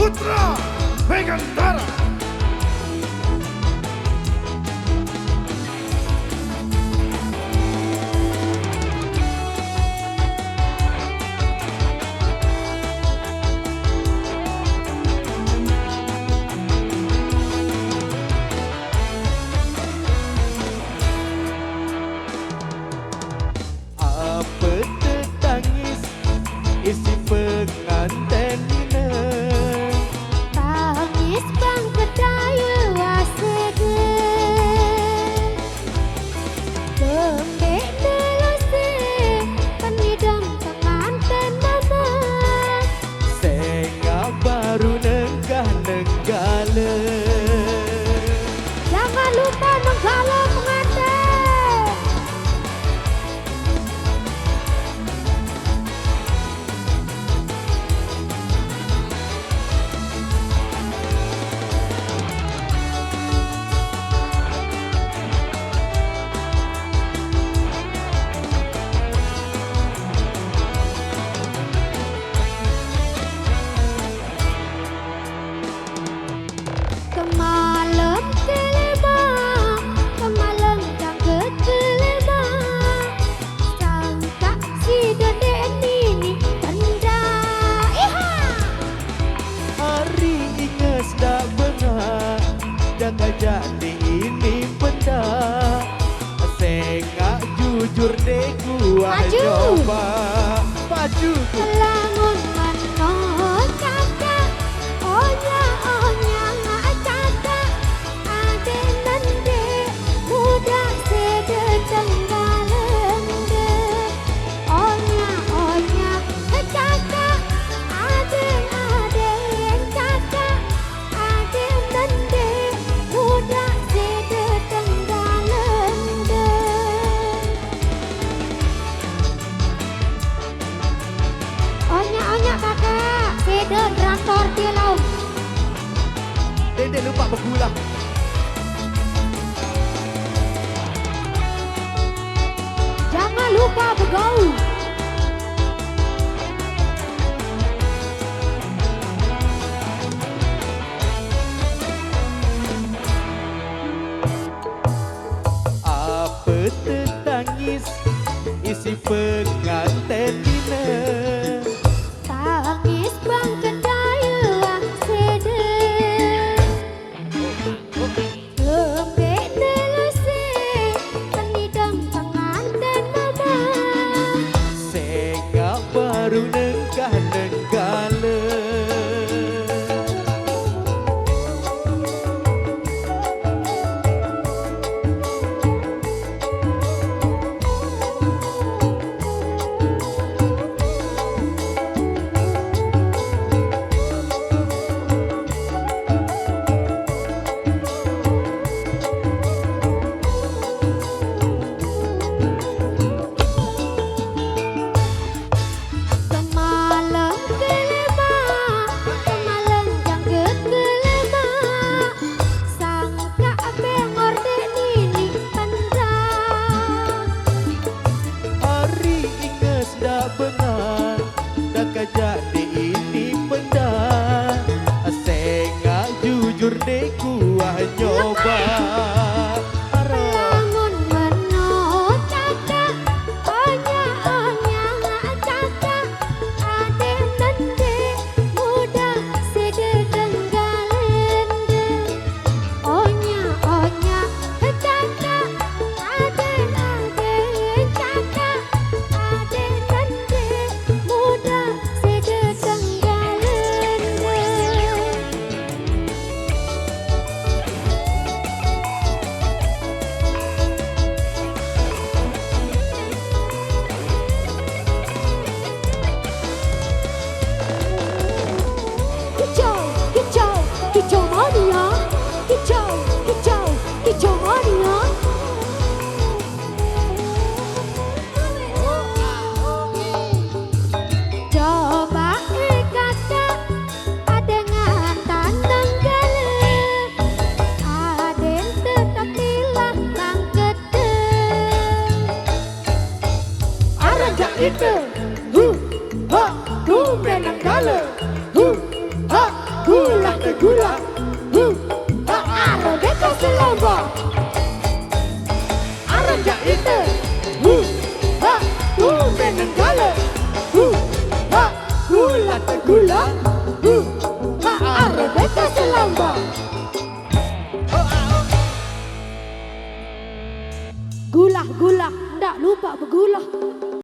Putra Megantara. Apa tetangis isi pengantin dina, Tangis bang kedaya wasege, Lembek nelose penidam pengantin mama. senga baru nenggala. Jangan lupa nenggala pengantin. Kemalem kelima, kemalem yang kelima. Sangka si dedek nini benda. Iha. Hari inges dak benar, jaga jadi ini benda. Senga jujur deh gua Maju. coba maju. Lamun menol kakak, onya ngak kakak. Ade nande muda sedetenggaleng de. Onya kakak, ade kakak. Ade nande muda sedetenggaleng de. Onya kakak, sede traktor di laut. Dedek lupa bergula. Jangan lupa bergaul. Apa tetangis isi pengantin dina, Tangis bang kedaya sede, Lembek nelose penidam pengantin mama. senga baru nenggala. Kemalem kelima, kemalem yang kelima. Sangka bengor dek nini benda. Hari inges dak benar, dak jadi ini benda. Senga jujur deh gua nyoba. Lamun menol kakak, onya ngak kakak. Ade nande muda sedetenggaleng de. Onya kakak, ade kakak. Ade nande muda sedetenggaleng de. Kicau mania. Kicau mania. Coba kakak, adengan tandang gale. Aden tetap bilang bang kedeng. Arajak itu, ha, tu benang gale, ha, gula ke gula, ha arah beta selamba, arah jak itu, ha benenggala, ha gula ke gula, ha arah beta selamba. Gula, ndak lupa bergula.